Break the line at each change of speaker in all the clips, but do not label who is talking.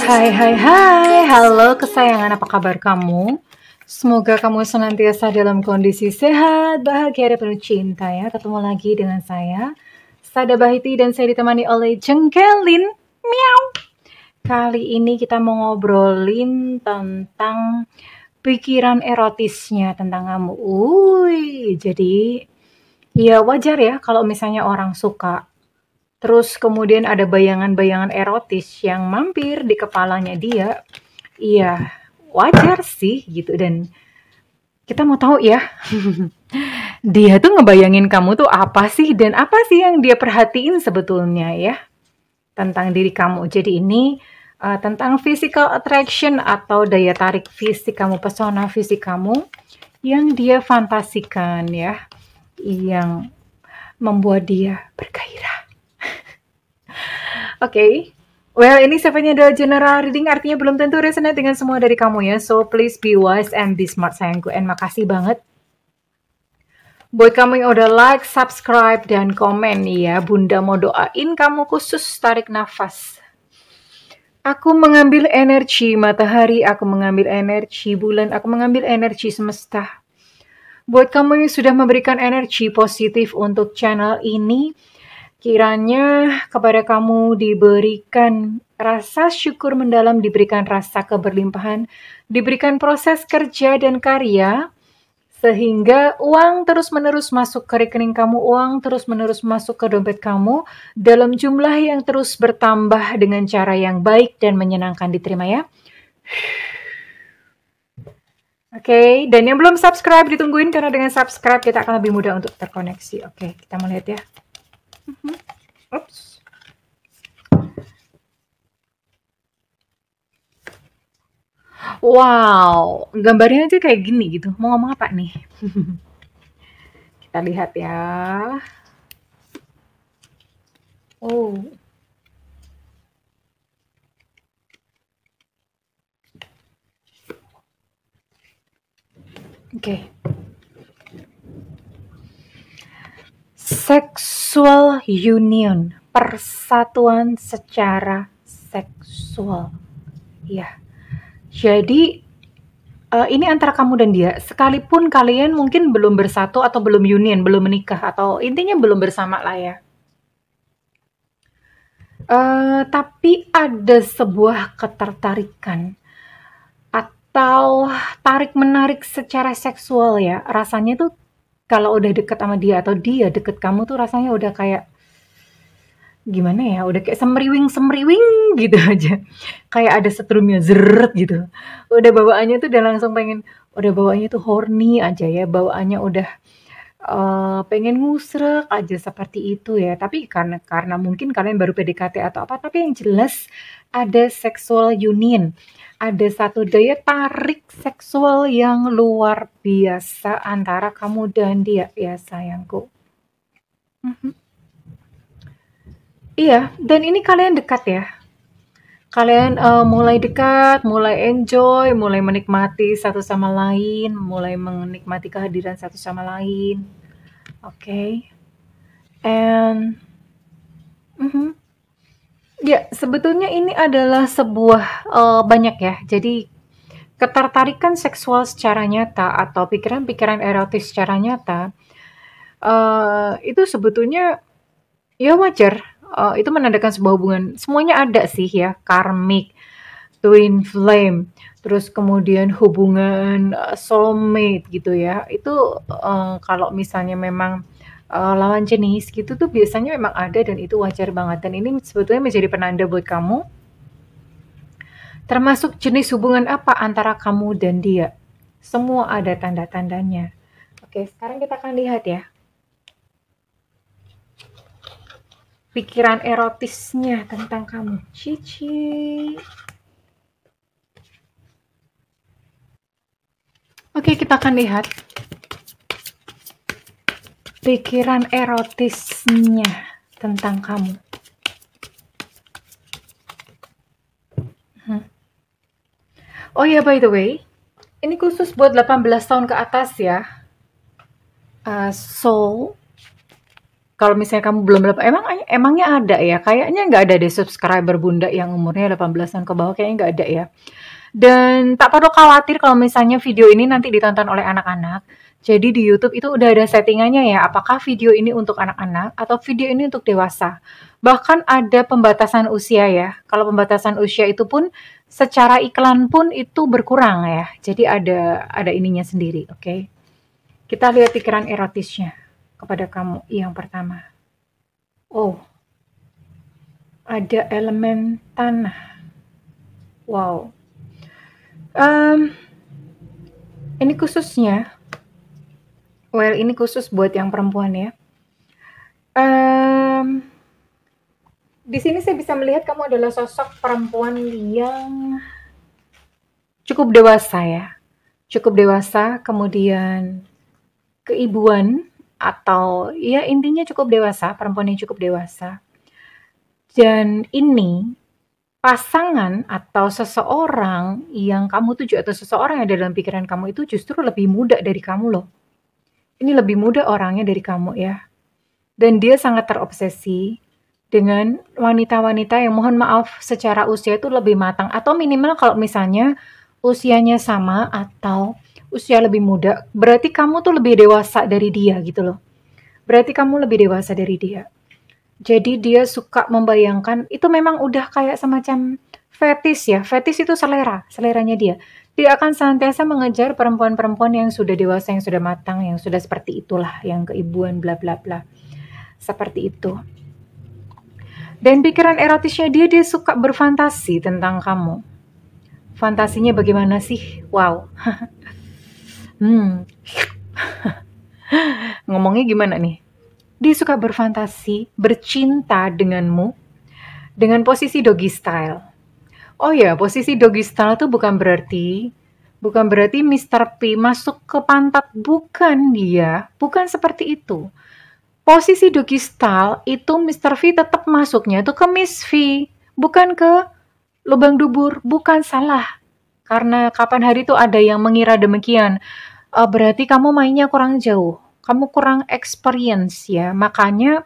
Hai hai hai, halo kesayangan, apa kabar kamu? Semoga kamu senantiasa dalam kondisi sehat, bahagia, dan penuh cinta ya. Ketemu lagi dengan saya, Sada Bahiti, dan saya ditemani oleh Jengkelin. Miau. Kali ini kita mau ngobrolin tentang pikiran erotisnya tentang kamu. Jadi ya wajar ya kalau misalnya orang suka. Terus kemudian ada bayangan-bayangan erotis yang mampir di kepalanya dia. Iya, wajar sih gitu, dan kita mau tahu ya, dia tuh ngebayangin kamu tuh apa sih, dan apa sih yang dia perhatiin sebetulnya ya tentang diri kamu. Jadi ini tentang physical attraction atau daya tarik fisik kamu, pesona fisik kamu yang dia fantasikan ya, yang membuat dia bergairah. Oke. Well, ini sifatnya adalah general reading, artinya belum tentu resonate dengan semua dari kamu ya. So, please be wise and be smart sayangku. And makasih banget buat kamu yang udah like, subscribe, dan komen ya. Bunda mau doain kamu khusus tarik nafas. Aku mengambil energi matahari, aku mengambil energi bulan, aku mengambil energi semesta. Buat kamu yang sudah memberikan energi positif untuk channel ini, kiranya kepada kamu diberikan rasa syukur mendalam, diberikan rasa keberlimpahan, diberikan proses kerja dan karya, sehingga uang terus-menerus masuk ke rekening kamu, uang terus-menerus masuk ke dompet kamu, dalam jumlah yang terus bertambah dengan cara yang baik dan menyenangkan. Diterima ya. Oke, dan yang belum subscribe ditungguin, karena dengan subscribe kita akan lebih mudah untuk terkoneksi. Oke, kita mau lihat ya. Oops. Wow, gambarnya aja kayak gini gitu. Mau ngomong apa nih? Kita lihat ya. Oh. Oke. Sexual union, persatuan secara seksual. Ya. Jadi ini antara kamu dan dia, sekalipun kalian mungkin belum bersatu atau belum union, belum menikah, atau intinya belum bersama lah ya. Tapi ada sebuah ketertarikan atau tarik-menarik secara seksual ya. Rasanya tuh kalau udah deket sama dia atau dia deket kamu tuh rasanya udah kayak gimana ya, udah kayak semriwing-semriwing gitu aja. Kayak ada setrumnya zeret gitu. Udah bawaannya tuh udah langsung pengen, udah bawaannya tuh horny aja ya, bawaannya udah pengen ngusrek aja seperti itu ya. Tapi karena mungkin kalian baru PDKT atau apa, tapi yang jelas ada sexual union. Ada satu daya tarik seksual yang luar biasa antara kamu dan dia ya sayangku. Iya, dan ini kalian dekat ya. Kalian mulai dekat, mulai enjoy, mulai menikmati satu sama lain, mulai menikmati kehadiran satu sama lain. Oke. And ya, sebetulnya ini adalah sebuah banyak ya. Jadi ketertarikan seksual secara nyata atau pikiran-pikiran erotis secara nyata itu sebetulnya ya wajar. Itu menandakan sebuah hubungan. Semuanya ada sih ya, karmic, twin flame, terus kemudian hubungan soulmate gitu ya. Itu kalau misalnya memang lawan jenis gitu tuh biasanya memang ada, dan itu wajar banget. Dan ini sebetulnya menjadi penanda buat kamu, termasuk jenis hubungan apa antara kamu dan dia. Semua ada tanda-tandanya. Oke, sekarang kita akan lihat ya. Pikiran erotisnya tentang kamu. Cici. Oke, kita akan lihat pikiran erotisnya tentang kamu. Oh ya, by the way, ini khusus buat 18 tahun ke atas ya. Soul Kalau misalnya kamu belum emangnya ada ya? Kayaknya nggak ada deh subscriber Bunda yang umurnya 18-an ke bawah, kayaknya nggak ada ya. Dan tak perlu khawatir kalau misalnya video ini nanti ditonton oleh anak-anak. Jadi di YouTube itu udah ada settingannya ya, apakah video ini untuk anak-anak atau video ini untuk dewasa. Bahkan ada pembatasan usia ya. Kalau pembatasan usia itu pun secara iklan pun itu berkurang ya. Jadi ada ininya sendiri, oke. Kita lihat pikiran erotisnya kepada kamu yang pertama. Oh, ada elemen tanah. Wow. Ini khususnya, ini khusus buat yang perempuan ya. Di sini saya bisa melihat kamu adalah sosok perempuan yang cukup dewasa ya. Cukup dewasa, kemudian keibuan, atau ya intinya cukup dewasa, perempuan yang cukup dewasa. Dan ini pasangan atau seseorang yang kamu tuju atau seseorang yang ada dalam pikiran kamu itu justru lebih muda dari kamu loh. Ini lebih muda orangnya dari kamu ya. Dan dia sangat terobsesi dengan wanita-wanita yang mohon maaf secara usia itu lebih matang. Atau minimal kalau misalnya usianya sama atau usia lebih muda, berarti kamu tuh lebih dewasa dari dia gitu loh. Berarti kamu lebih dewasa dari dia. Jadi dia suka membayangkan, itu memang udah kayak semacam fetis ya. Fetis itu seleranya dia. Dia akan senantiasa mengejar perempuan-perempuan yang sudah dewasa, yang sudah matang, yang sudah seperti itulah, yang keibuan bla bla bla. Seperti itu. Dan pikiran erotisnya dia suka berfantasi tentang kamu. Fantasinya bagaimana sih? Wow. Ngomongnya gimana nih? Dia suka berfantasi, bercinta denganmu, dengan posisi doggy style. Oh ya, posisi doggy style itu bukan berarti Mr. P masuk ke pantat, bukan dia, bukan seperti itu. Posisi doggy style itu Mr. V tetap masuknya itu ke Miss V, bukan ke lubang dubur, bukan salah. Karena kapan hari itu ada yang mengira demikian, berarti kamu mainnya kurang jauh. Kamu kurang experience ya, makanya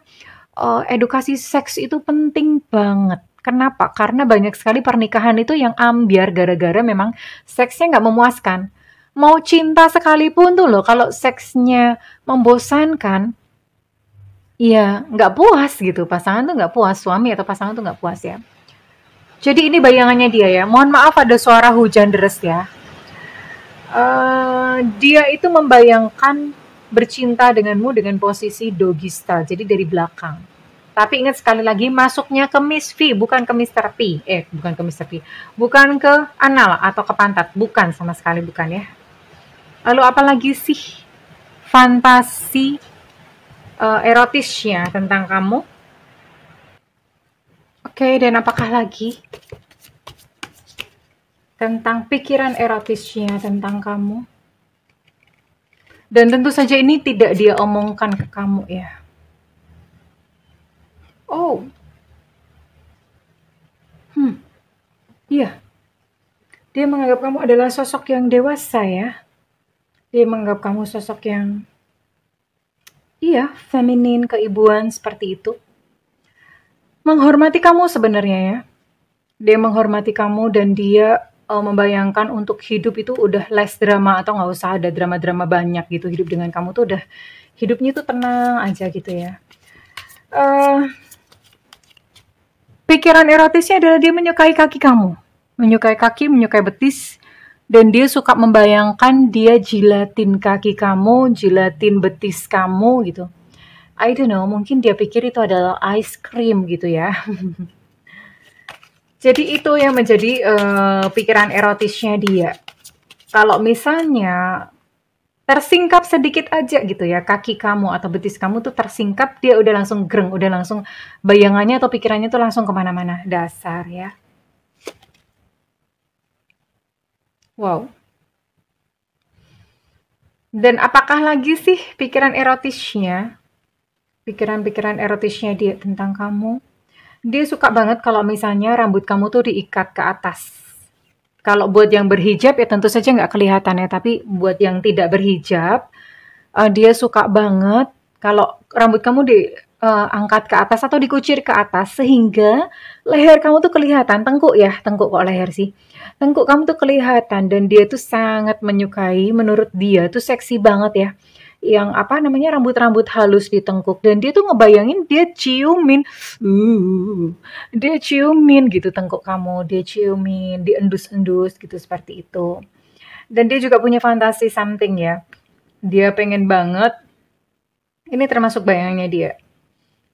edukasi seks itu penting banget. Kenapa? Karena banyak sekali pernikahan itu yang ambiar gara-gara memang seksnya nggak memuaskan. Mau cinta sekalipun tuh loh, kalau seksnya membosankan, ya nggak puas gitu. Pasangan tuh nggak puas, suami atau pasangan tuh nggak puas ya. Jadi ini bayangannya dia ya. Mohon maaf ada suara hujan deras ya. Dia itu membayangkan bercinta denganmu dengan posisi doggy style, jadi dari belakang. Tapi ingat sekali lagi, masuknya ke Miss V, bukan ke Mr. P. Bukan ke Mr. P. Bukan ke anal atau ke pantat. Bukan, sama sekali bukan ya. Lalu apalagi sih fantasi erotisnya tentang kamu? Oke, dan apakah lagi tentang pikiran erotisnya tentang kamu? Dan tentu saja ini tidak dia omongkan ke kamu ya. Oh. Iya. Dia menganggap kamu adalah sosok yang dewasa ya. Dia menganggap kamu sosok yang feminin, keibuan seperti itu. Menghormati kamu sebenarnya ya. Dia menghormati kamu dan dia membayangkan untuk hidup itu udah less drama atau nggak usah ada drama-drama banyak gitu. Hidup dengan kamu tuh udah hidupnya tuh tenang aja gitu ya. Pikiran erotisnya adalah dia menyukai kaki kamu, menyukai kaki, menyukai betis, dan dia suka membayangkan dia jilatin kaki kamu, jilatin betis kamu gitu. I don't know, mungkin dia pikir itu adalah ice cream gitu ya. Jadi itu yang menjadi pikiran erotisnya dia. Kalau misalnya tersingkap sedikit aja gitu ya, kaki kamu atau betis kamu tuh tersingkap, dia udah langsung greng, udah langsung bayangannya atau pikirannya tuh langsung kemana-mana. Dasar ya. Wow. Dan apakah lagi sih pikiran erotisnya? Pikiran-pikiran erotisnya dia tentang kamu? Dia suka banget kalau misalnya rambut kamu tuh diikat ke atas. Kalau buat yang berhijab ya tentu saja nggak kelihatan ya, tapi buat yang tidak berhijab, dia suka banget kalau rambut kamu angkat ke atas atau dikucir ke atas sehingga leher kamu tuh kelihatan, tengkuk ya, tengkuk kok leher sih. Tengkuk kamu tuh kelihatan dan dia tuh sangat menyukai, menurut dia tuh seksi banget ya. Yang apa namanya rambut-rambut halus di tengkuk dan dia tuh ngebayangin dia ciumin gitu tengkuk kamu, dia ciumin, diendus-endus gitu seperti itu. Dan dia juga punya fantasi something ya. Dia pengen banget, ini termasuk bayangannya dia.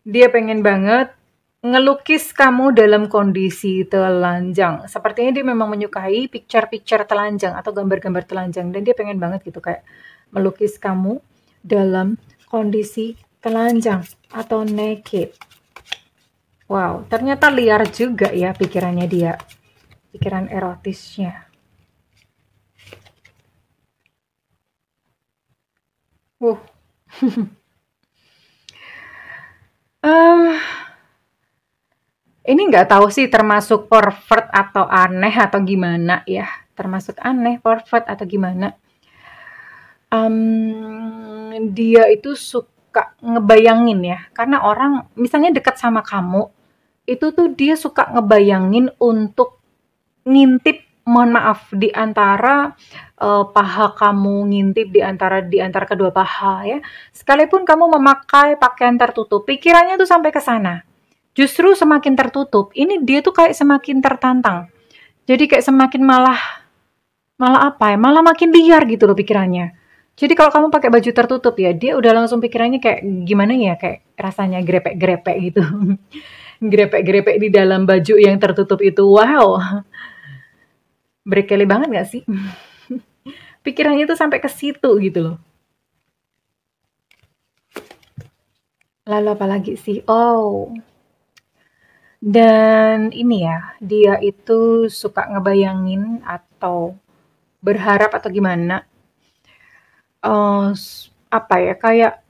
Dia pengen banget ngelukis kamu dalam kondisi telanjang. Sepertinya dia memang menyukai picture-picture telanjang atau gambar-gambar telanjang. Dan dia pengen banget gitu kayak melukis kamu dalam kondisi telanjang atau naked. Wow, ternyata liar juga ya pikirannya dia. Pikiran erotisnya. Ini nggak tahu sih termasuk pervert atau aneh atau gimana ya. Termasuk aneh, pervert atau gimana. Dia itu suka ngebayangin ya. Karena orang misalnya dekat sama kamu, itu tuh dia suka ngebayangin untuk ngintip, mohon maaf, di antara paha kamu, ngintip di antara kedua paha ya. Sekalipun kamu memakai pakaian tertutup, pikirannya tuh sampai ke sana. Justru semakin tertutup, ini dia tuh kayak semakin tertantang. Jadi kayak semakin malah apa ya? Malah makin liar gitu loh pikirannya. Jadi kalau kamu pakai baju tertutup ya, dia udah langsung pikirannya kayak gimana ya, kayak rasanya grepek-grepek gitu. Grepek-grepek di dalam baju yang tertutup itu. Wow. Berkeli banget gak sih? Pikirannya tuh sampai ke situ gitu loh. Lalu apa lagi sih? Oh. Dan ini ya, dia itu suka ngebayangin atau berharap atau gimana, apa ya, kayak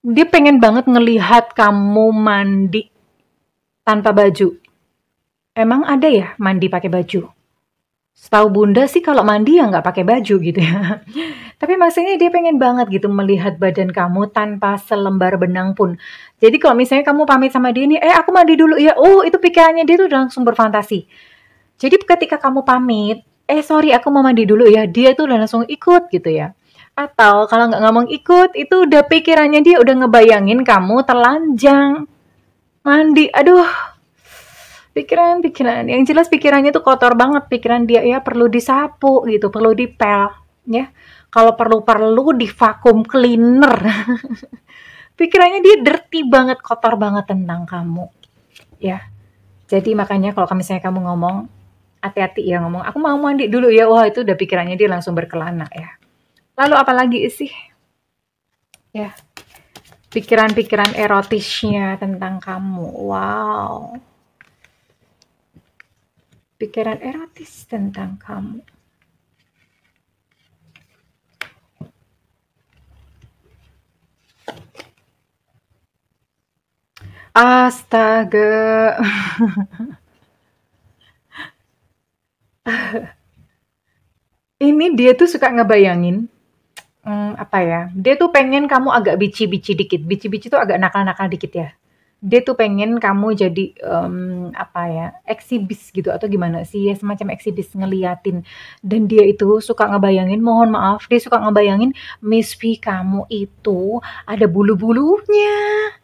dia pengen banget ngelihat kamu mandi tanpa baju. Emang ada ya mandi pakai baju? Setahu Bunda sih kalau mandi ya nggak pakai baju gitu ya. Tapi maksudnya dia pengen banget gitu melihat badan kamu tanpa selembar benang pun. Jadi kalau misalnya kamu pamit sama dia nih, aku mandi dulu ya. Oh, itu pikirannya dia tuh udah langsung berfantasi. Jadi ketika kamu pamit, sorry aku mau mandi dulu ya. Dia tuh udah langsung ikut gitu ya. Atau kalau nggak ngomong ikut, itu udah pikirannya dia udah ngebayangin kamu telanjang. Mandi, aduh. Pikiran yang jelas pikirannya tuh kotor banget, pikiran dia ya perlu disapu gitu, perlu dipel ya. Kalau perlu di vacuum cleaner. Pikirannya dia dirty banget, kotor banget tentang kamu ya. Jadi makanya kalau misalnya kamu ngomong, hati-hati ya ngomong, aku mau mandi dulu ya. Wah, itu udah pikirannya dia langsung berkelana ya. Lalu apalagi sih ya, pikiran-pikiran erotisnya tentang kamu. Wow. Pikiran erotis tentang kamu. Astaga. Ini dia tuh suka ngebayangin, apa ya, dia tuh pengen kamu agak bici-bici dikit. Bici-bici tuh agak nakal-nakal dikit ya. Dia tuh pengen kamu jadi, apa ya, eksibis gitu atau gimana sih, ya semacam eksibis ngeliatin. Dan dia itu suka ngebayangin, mohon maaf, dia suka ngebayangin Miss V kamu itu ada bulu-bulunya,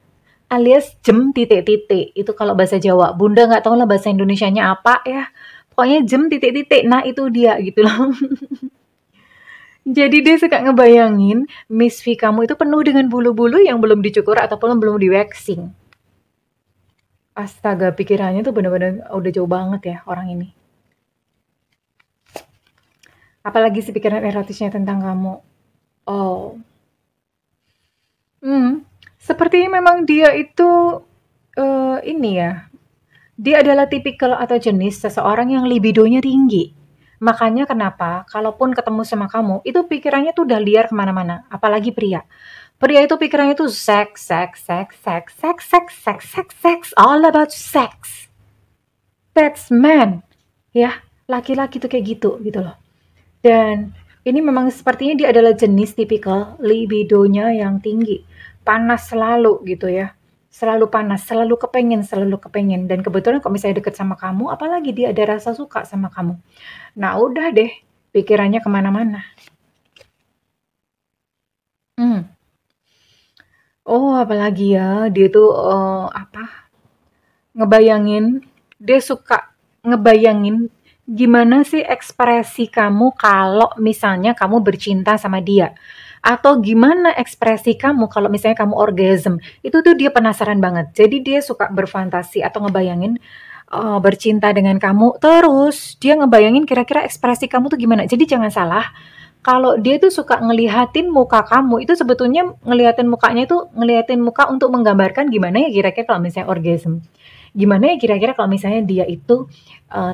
alias jem titik-titik. Itu kalau bahasa Jawa. Bunda nggak tahu lah bahasa Indonesianya apa ya. Pokoknya jem titik-titik. Nah itu dia gitu loh. Jadi dia suka ngebayangin Miss V kamu itu penuh dengan bulu-bulu yang belum dicukur ataupun belum di waxing. Astaga, pikirannya tuh bener-bener udah jauh banget ya orang ini. Apalagi sih pikiran erotisnya tentang kamu. Oh. Sepertinya memang dia itu ini ya. Dia adalah tipikal atau jenis seseorang yang libidonya tinggi. Makanya kenapa kalaupun ketemu sama kamu, itu pikirannya tuh udah liar kemana-mana. Apalagi pria. Pria itu pikirannya tuh seks, all about sex. That's man. Ya, laki-laki tuh kayak gitu loh. Dan ini memang sepertinya dia adalah jenis tipikal libidonya yang tinggi. Panas selalu gitu ya. selalu panas, selalu kepengen. Dan kebetulan kalau misalnya deket sama kamu, apalagi dia ada rasa suka sama kamu. Nah udah deh, pikirannya kemana-mana. Hmm. Oh apalagi ya, dia tuh ngebayangin, dia suka ngebayangin gimana sih ekspresi kamu kalau misalnya kamu bercinta sama dia. Atau gimana ekspresi kamu kalau misalnya kamu orgasm. Itu tuh dia penasaran banget. Jadi dia suka berfantasi atau ngebayangin bercinta dengan kamu. Terus dia ngebayangin kira-kira ekspresi kamu tuh gimana. Jadi jangan salah, kalau dia tuh suka ngelihatin muka kamu, itu sebetulnya ngeliatin muka untuk menggambarkan gimana ya kira-kira kalau misalnya orgasm. Gimana ya kira-kira kalau misalnya dia itu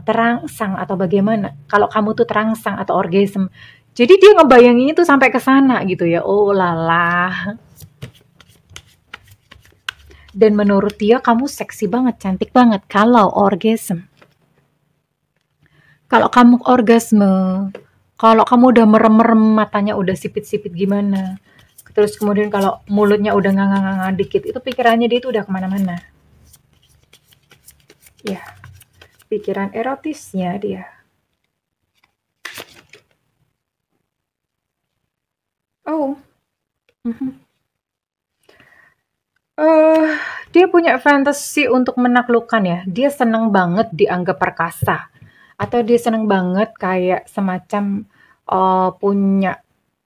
terangsang atau bagaimana? Kalau kamu tuh terangsang atau orgasm. Jadi dia ngebayanginnya tuh sampai ke sana gitu ya. Oh lala. Dan menurut dia kamu seksi banget, cantik banget kalau orgasm. Kalau kamu orgasme, kalau kamu udah merem-merem matanya udah sipit-sipit gimana. Terus kemudian kalau mulutnya udah nganga-nganga dikit, itu pikirannya dia itu udah kemana-mana. Ya, pikiran erotisnya dia. Oh. Dia punya fantasi untuk menaklukkan ya. Dia seneng banget dianggap perkasa. Atau dia seneng banget kayak semacam punya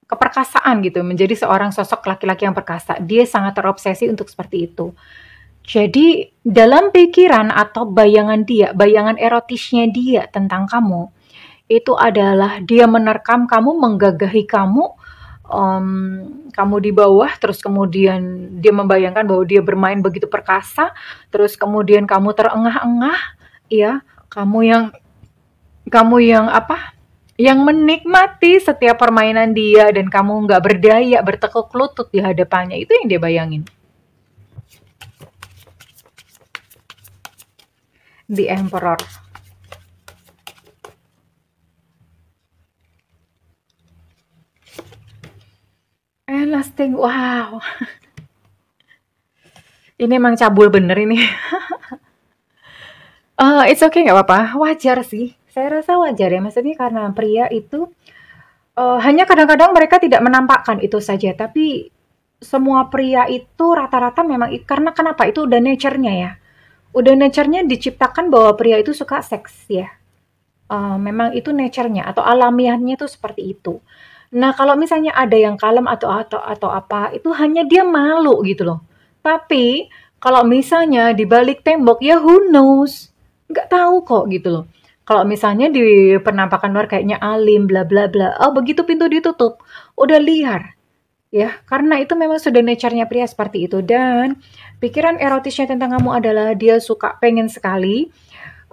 keperkasaan gitu, menjadi seorang sosok laki-laki yang perkasa. Dia sangat terobsesi untuk seperti itu. Jadi dalam pikiran atau bayangan dia, bayangan erotisnya dia tentang kamu, itu adalah dia menerkam kamu, menggagahi kamu, kamu di bawah, terus kemudian dia membayangkan bahwa dia bermain begitu perkasa, terus kemudian kamu terengah-engah, ya, kamu yang apa? Yang menikmati setiap permainan dia dan kamu nggak berdaya, bertekuk lutut di hadapannya. Itu yang dia bayangin. The Emperor. And last thing, wow. Ini emang cabul bener ini. It's okay, nggak apa-apa. Wajar sih. Saya rasa wajar ya. Maksudnya karena pria itu hanya kadang-kadang mereka tidak menampakkan itu saja. Tapi semua pria itu rata-rata memang karena kenapa? Itu udah nature-nya ya. Udah nature-nya diciptakan bahwa pria itu suka seks ya. Memang itu nature-nya atau alamiahnya itu seperti itu. Nah, kalau misalnya ada yang kalem atau apa, itu hanya dia malu gitu loh. Tapi kalau misalnya di balik tembok ya who knows? Nggak tahu kok gitu loh. Kalau misalnya di penampakan luar kayaknya alim bla bla bla. Oh, begitu pintu ditutup, udah liar. Ya, karena itu memang sudah nature-nya pria seperti itu dan pikiran erotisnya tentang kamu adalah dia suka pengen sekali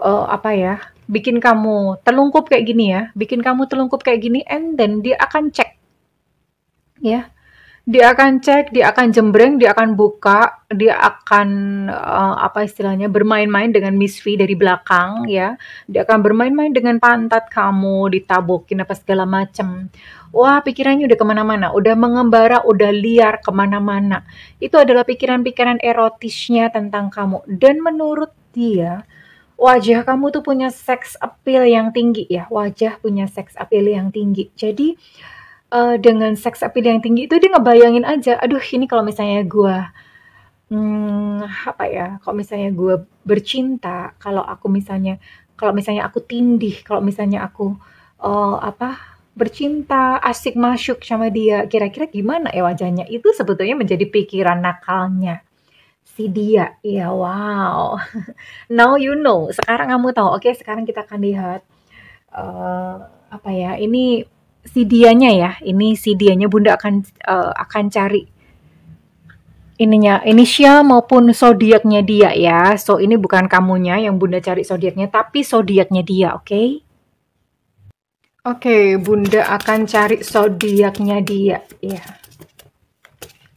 apa ya, bikin kamu telungkup kayak gini ya, bikin kamu telungkup kayak gini and then dia akan cek ya. Dia akan cek, dia akan jembreng, dia akan buka, dia akan apa istilahnya bermain-main dengan Miss V dari belakang ya. Dia akan bermain-main dengan pantat kamu, ditabokin apa segala macem. Wah, pikirannya udah kemana-mana, udah mengembara, udah liar kemana-mana. Itu adalah pikiran-pikiran erotisnya tentang kamu. Dan menurut dia, wajah kamu tuh punya sex appeal yang tinggi ya. Wajah punya sex appeal yang tinggi. Jadi dengan sex appeal yang tinggi itu dia ngebayangin aja, aduh ini kalau misalnya gue apa ya, kalau misalnya gue bercinta, kalau misalnya aku tindih, kalau misalnya aku apa bercinta, asik masyuk sama dia, kira-kira gimana ya wajahnya? Itu sebetulnya menjadi pikiran nakalnya si dia. Ya wow. Now you know. Sekarang kamu tahu. Oke, sekarang kita akan lihat apa ya? Ini si dianya ya. Ini si dianya Bunda akan cari ininya inisial maupun zodiaknya dia ya. So ini bukan kamunya yang Bunda cari zodiaknya, tapi zodiaknya dia, oke? Oke, Bunda akan cari zodiaknya dia, ya.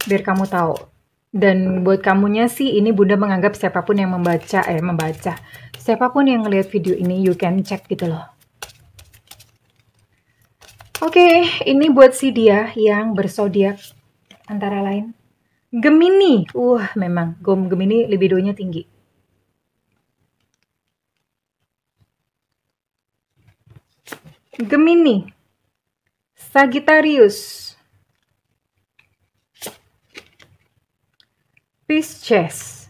Biar kamu tahu. Dan buat kamunya sih ini Bunda menganggap siapapun yang membaca, siapapun yang ngelihat video ini you can check gitu loh. Oke, ini buat si dia yang berzodiak antara lain Gemini. Memang Gemini libidonya tinggi. Gemini. Sagittarius. Pisces.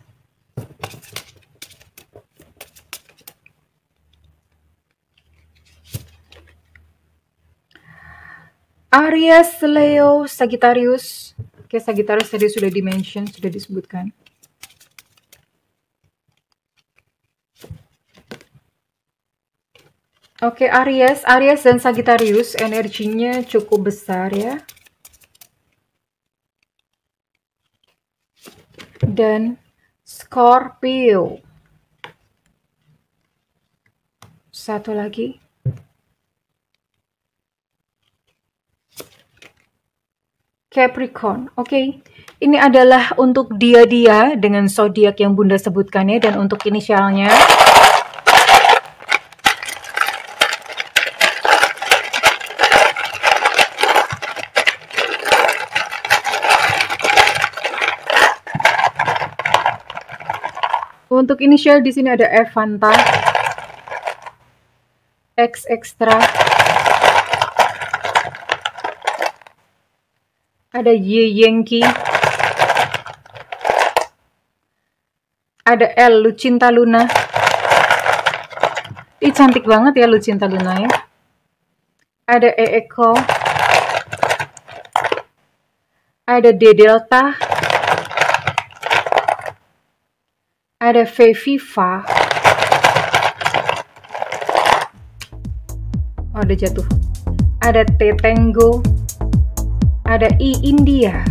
Aries, Leo, Sagittarius. Oke, Sagittarius tadi sudah di-mention, sudah disebutkan. Oke, Aries dan Sagittarius energinya cukup besar ya. Dan Scorpio. Satu lagi. Capricorn. Oke. Ini adalah untuk dia dengan zodiak yang Bunda sebutkan ya, dan untuk inisialnya untuk inisial di sini ada Evanta, X Extra, ada Y Yengki, ada L Lucinta Luna. Ih, cantik banget ya Lucinta Luna ya. Ada E Eko, ada D Delta, ada V Viva. Oh, ada jatuh. Ada T Tango, ada I India,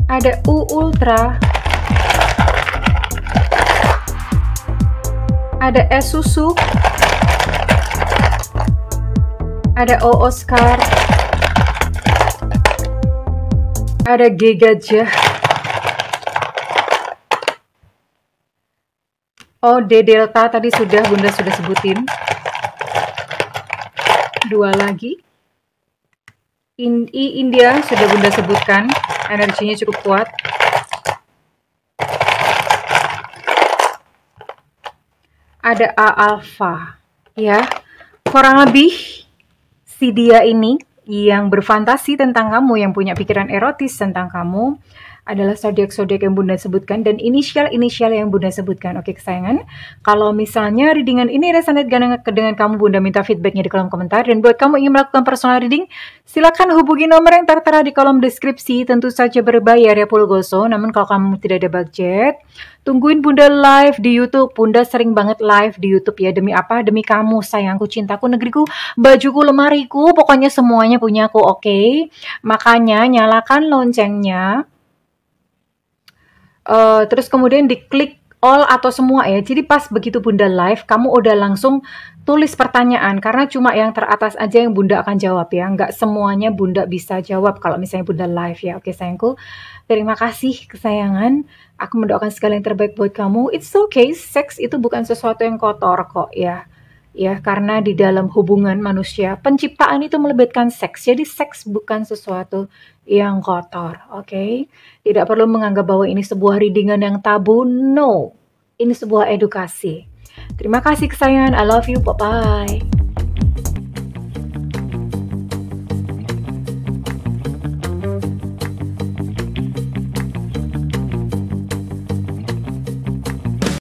ada U Ultra, ada S Susu, ada O Oscar, ada G Gajah, O D Delta tadi Bunda sudah sebutin. Dua lagi. I India sudah Bunda sebutkan, energinya cukup kuat. Ada A Alpha ya. Kurang lebih si dia ini yang berfantasi tentang kamu, yang punya pikiran erotis tentang kamu, adalah zodiak-zodiak yang Bunda sebutkan dan inisial-inisial yang Bunda sebutkan. Oke kesayangan, kalau misalnya readingan ini resonate dengan kamu, Bunda minta feedbacknya di kolom komentar. Dan buat kamu ingin melakukan personal reading, silakan hubungi nomor yang tertera di kolom deskripsi. Tentu saja berbayar ya Pulgoso, namun kalau kamu tidak ada budget, tungguin Bunda live di YouTube. Bunda sering banget live di YouTube ya. Demi apa? Demi kamu, sayangku, cintaku, negeriku, bajuku, lemariku, pokoknya semuanya punyaku, oke? Makanya nyalakan loncengnya. Terus kemudian diklik all atau semua ya. Jadi pas begitu Bunda live, kamu udah langsung tulis pertanyaan. Karena cuma yang teratas aja yang Bunda akan jawab ya. Nggak semuanya Bunda bisa jawab kalau misalnya Bunda live ya. Oke sayangku, terima kasih kesayangan. Aku mendoakan segala yang terbaik buat kamu. It's okay, seks itu bukan sesuatu yang kotor kok ya. Ya, karena di dalam hubungan manusia, penciptaan itu melibatkan seks. Jadi seks bukan sesuatu yang kotor, oke? Tidak perlu menganggap bahwa ini sebuah readingan yang tabu. No, ini sebuah edukasi. Terima kasih kesayangan. I love you. Bye-bye.